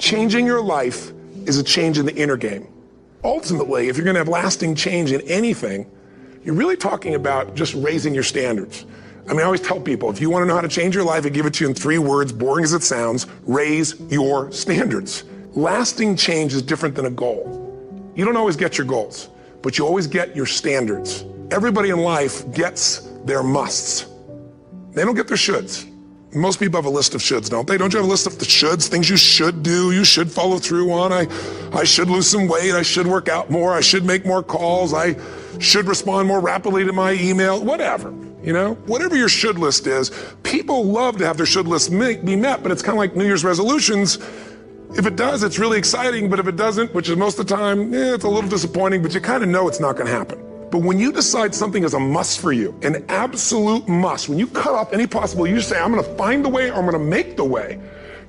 Changing your life is a change in the inner game. Ultimately, if you're going to have lasting change in anything, you're really talking about just raising your standards. I always tell people, if you want to know how to change your life, I give it to you in 3 words, boring as it sounds: raise your standards. Lasting change is different than a goal. You don't always get your goals, but you always get your standards. Everybody in life gets their musts. They don't get their shoulds. Most people have a list of shoulds, don't they? Don't you have a list of the shoulds, things you should do, you should follow through on? I should lose some weight, I should work out more, I should make more calls, I should respond more rapidly to my email, whatever, Whatever your should list is, people love to have their should list be met, but it's kind of like New Year's resolutions. If it does, it's really exciting, but if it doesn't, which is most of the time, it's a little disappointing, but you kind of know it's not going to happen. But when you decide something is a must for you, an absolute must, when you cut off any possible, you say, I'm going to find the way, or I'm going to make the way.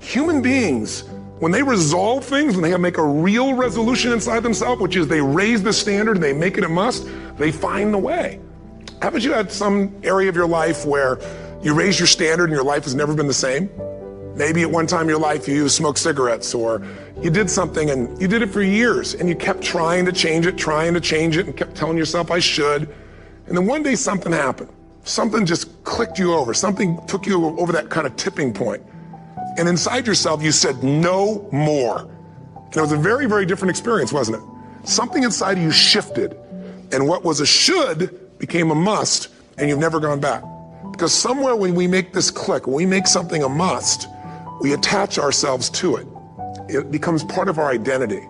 Human beings, when they resolve things, when they make a real resolution inside themselves, which is they raise the standard and they make it a must, they find the way. Haven't you had some area of your life where you raise your standard and your life has never been the same? Maybe at one time in your life you smoked cigarettes, or you did something and you did it for years and you kept trying to change it and kept telling yourself I should. And then one day something happened. Something just clicked you over. Something took you over that kind of tipping point. And inside yourself you said no more. And it was a very, very different experience, wasn't it? Something inside of you shifted, and what was a should became a must, and you've never gone back. Because somewhere when we make this click, when we make something a must, we attach ourselves to it. It becomes part of our identity.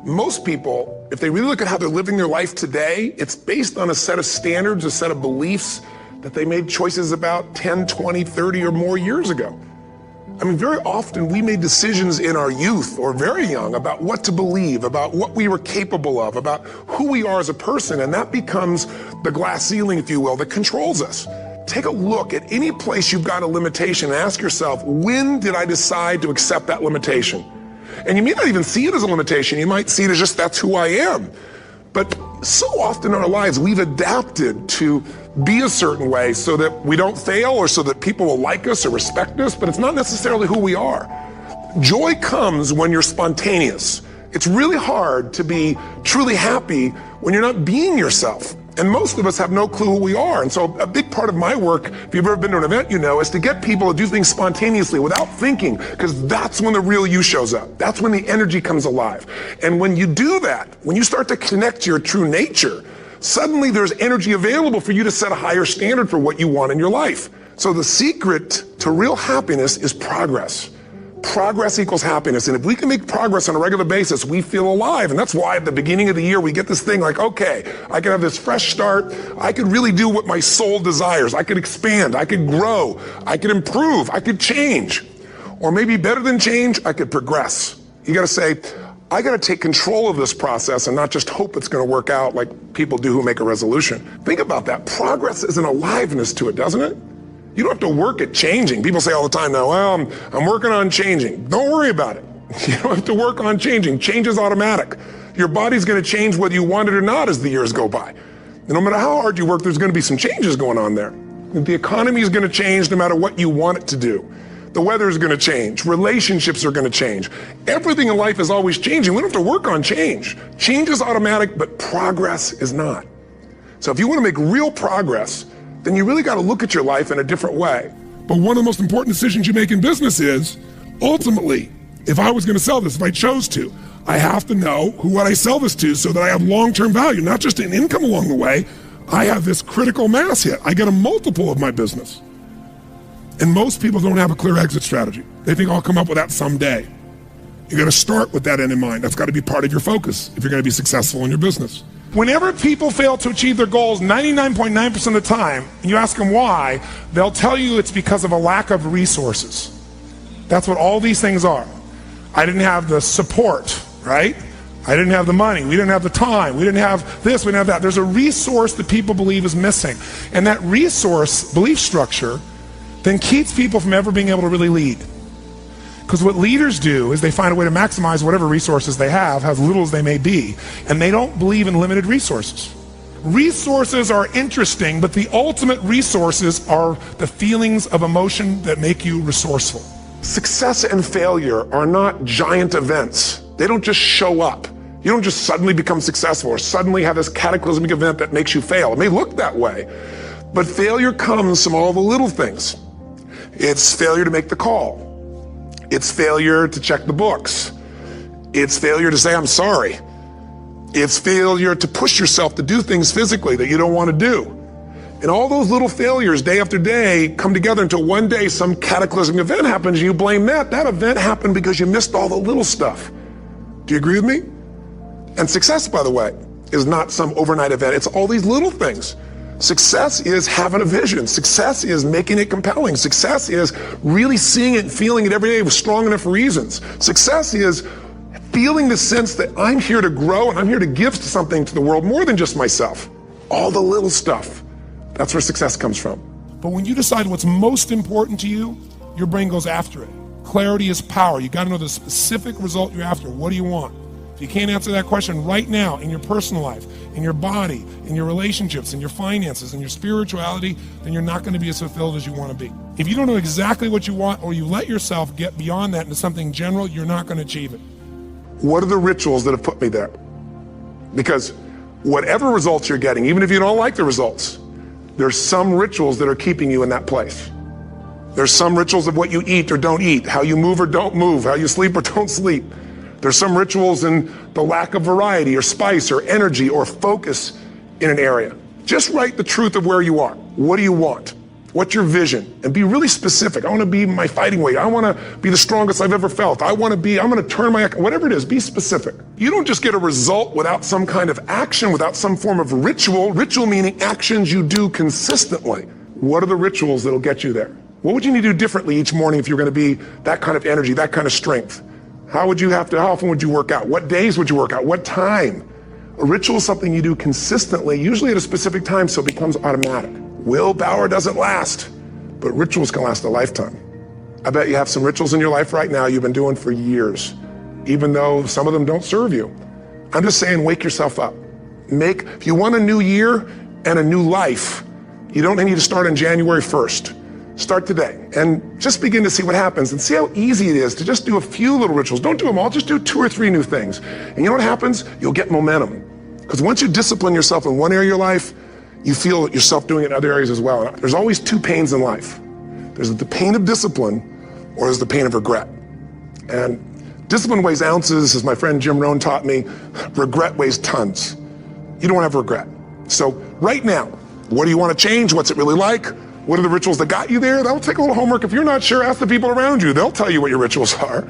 Most people, if they really look at how they're living their life today, it's based on a set of standards, a set of beliefs that they made choices about 10, 20, 30 or more years ago. Very often we made decisions in our youth or very young about what to believe, about what we were capable of, about who we are as a person, and that becomes the glass ceiling, if you will, that controls us. Take a look at any place you've got a limitation and ask yourself, when did I decide to accept that limitation? And you may not even see it as a limitation. You might see it as just, that's who I am. But so often in our lives, we've adapted to be a certain way so that we don't fail or so that people will like us or respect us, but it's not necessarily who we are. Joy comes when you're spontaneous. It's really hard to be truly happy when you're not being yourself. And most of us have no clue who we are. And so a big part of my work, if you've ever been to an event, is to get people to do things spontaneously without thinking, because that's when the real you shows up. That's when the energy comes alive. And when you do that, when you start to connect to your true nature, suddenly there's energy available for you to set a higher standard for what you want in your life. So the secret to real happiness is progress. Progress equals happiness. And if we can make progress on a regular basis, we feel alive. And that's why at the beginning of the year, we get this thing like, okay, I can have this fresh start. I could really do what my soul desires. I could expand. I could grow. I could improve. I could change. Or maybe better than change, I could progress. You got to say, I got to take control of this process and not just hope it's going to work out like people do who make a resolution. Think about that. Progress is an aliveness to it, doesn't it? You don't have to work at changing. People say all the time now, well, I'm working on changing. Don't worry about it. You don't have to work on changing. Change is automatic. Your body's going to change whether you want it or not as the years go by. And no matter how hard you work, there's going to be some changes going on there. The economy is going to change no matter what you want it to do. The weather is going to change. Relationships are going to change. Everything in life is always changing. We don't have to work on change. Change is automatic, but progress is not. So if you want to make real progress, then you really got to look at your life in a different way. But one of the most important decisions you make in business is, ultimately, if I was going to sell this, if I chose to, I have to know what I sell this to so that I have long-term value, not just an income along the way. I have this critical mass hit. I get a multiple of my business. And most people don't have a clear exit strategy. They think I'll come up with that someday. You got to start with that end in mind. That's got to be part of your focus if you're going to be successful in your business. Whenever people fail to achieve their goals, 99.9% of the time, and you ask them why, they'll tell you it's because of a lack of resources. That's what all these things are. I didn't have the support, right? I didn't have the money. We didn't have the time. We didn't have this. We didn't have that. There's a resource that people believe is missing. And that resource belief structure then keeps people from ever being able to really lead. Because what leaders do is they find a way to maximize whatever resources they have, as little as they may be, and they don't believe in limited resources. Resources are interesting, but the ultimate resources are the feelings of emotion that make you resourceful. Success and failure are not giant events. They don't just show up. You don't just suddenly become successful or suddenly have this cataclysmic event that makes you fail. It may look that way, but failure comes from all the little things. It's failure to make the call. It's failure to check the books. It's failure to say, I'm sorry. It's failure to push yourself to do things physically that you don't want to do. And all those little failures day after day come together until one day some cataclysmic event happens and you blame that. That event happened because you missed all the little stuff. Do you agree with me? And success, by the way, is not some overnight event. It's all these little things. Success is having a vision. Success is making it compelling. Success is really seeing it and feeling it every day with strong enough reasons. Success is feeling the sense that I'm here to grow and I'm here to give something to the world more than just myself. All the little stuff. That's where success comes from. But when you decide what's most important to you, your brain goes after it. Clarity is power. You got to know the specific result you're after. What do you want? If you can't answer that question right now in your personal life, in your body, in your relationships, in your finances, in your spirituality, then you're not going to be as fulfilled as you want to be. If you don't know exactly what you want, or you let yourself get beyond that into something general, you're not going to achieve it. What are the rituals that have put me there? Because whatever results you're getting, even if you don't like the results, there's some rituals that are keeping you in that place. There's some rituals of what you eat or don't eat, how you move or don't move, how you sleep or don't sleep. There's some rituals in the lack of variety or spice or energy or focus in an area. Just write the truth of where you are. What do you want? What's your vision? And be really specific. I want to be my fighting weight. I want to be the strongest I've ever felt. I'm going to turn whatever it is, be specific. You don't just get a result without some kind of action, without some form of ritual. Ritual meaning actions you do consistently. What are the rituals that'll get you there? What would you need to do differently each morning if you're going to be that kind of energy, that kind of strength? How often would you work out? What days would you work out? What time? A ritual is something you do consistently, usually at a specific time, so it becomes automatic. Willpower doesn't last, but rituals can last a lifetime. I bet you have some rituals in your life right now you've been doing for years, even though some of them don't serve you. I'm just saying, wake yourself up. If you want a new year and a new life, you don't need to start on January 1st. Start today and just begin to see what happens and see how easy it is to just do a few little rituals. Don't do them all, just do 2 or 3 new things. And you know what happens? You'll get momentum. Because once you discipline yourself in one area of your life, you feel yourself doing it in other areas as well. There's always 2 pains in life. There's the pain of discipline or there's the pain of regret. And discipline weighs ounces, as my friend Jim Rohn taught me. Regret weighs tons. You don't want to have regret. So right now, what do you want to change? What's it really like? What are the rituals that got you there? That'll take a little homework. If you're not sure, ask the people around you. They'll tell you what your rituals are.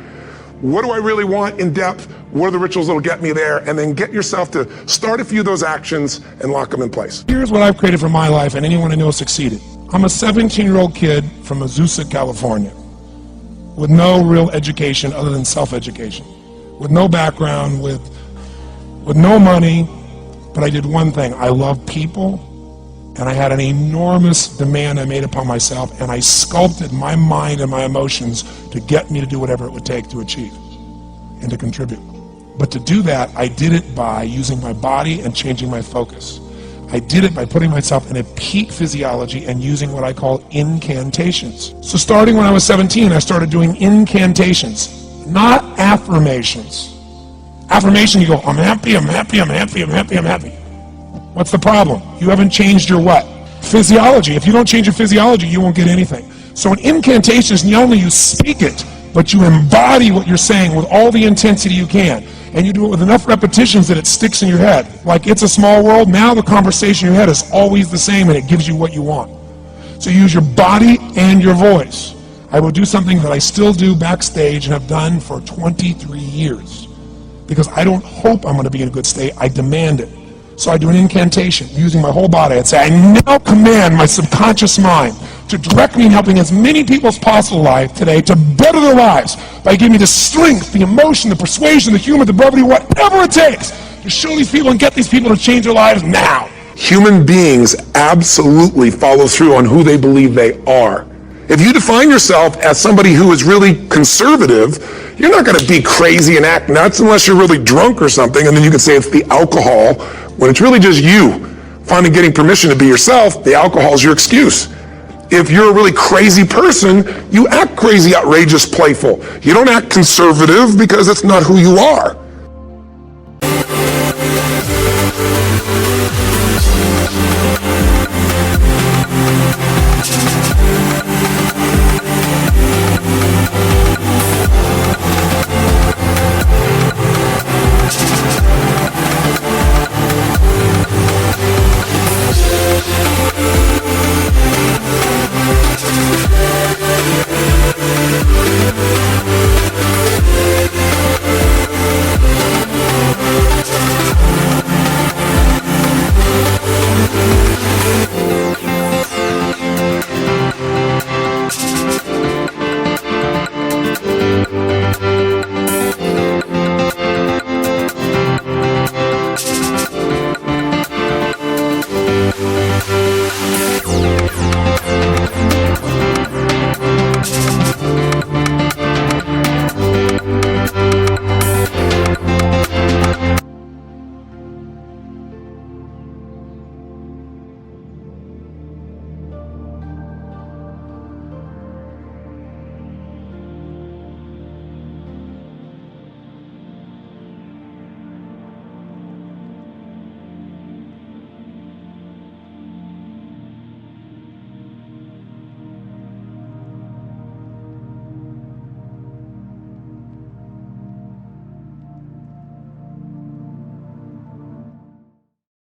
What do I really want in depth? What are the rituals that'll get me there? And then get yourself to start a few of those actions and lock them in place. Here's what I've created for my life, and anyone I know succeeded. I'm a 17-year-old kid from Azusa, California, with no real education other than self-education, with no background, with no money, but I did one thing. I love people. And I had an enormous demand I made upon myself, and I sculpted my mind and my emotions to get me to do whatever it would take to achieve and to contribute. But to do that, I did it by using my body and changing my focus. I did it by putting myself in a peak physiology and using what I call incantations. So starting when I was 17, I started doing incantations, not affirmations. Affirmation, you go, I'm happy, I'm happy, I'm happy, I'm happy, I'm happy. What's the problem? You haven't changed your what? Physiology. If you don't change your physiology, you won't get anything. So an incantation is not only you speak it, but you embody what you're saying with all the intensity you can. And you do it with enough repetitions that it sticks in your head. Like It's a Small World, now the conversation in your head is always the same and it gives you what you want. So you use your body and your voice. I will do something that I still do backstage and have done for 23 years. Because I don't hope I'm going to be in a good state, I demand it. So I do an incantation using my whole body. I'd say, I now command my subconscious mind to direct me in helping as many people as possible alive today to better their lives by giving me the strength, the emotion, the persuasion, the humor, the brevity, whatever it takes to show these people and get these people to change their lives now. Human beings absolutely follow through on who they believe they are. If you define yourself as somebody who is really conservative, you're not going to be crazy and act nuts unless you're really drunk or something, and then you can say it's the alcohol. When it's really just you finally getting permission to be yourself, the alcohol is your excuse. If you're a really crazy person, you act crazy, outrageous, playful. You don't act conservative because that's not who you are.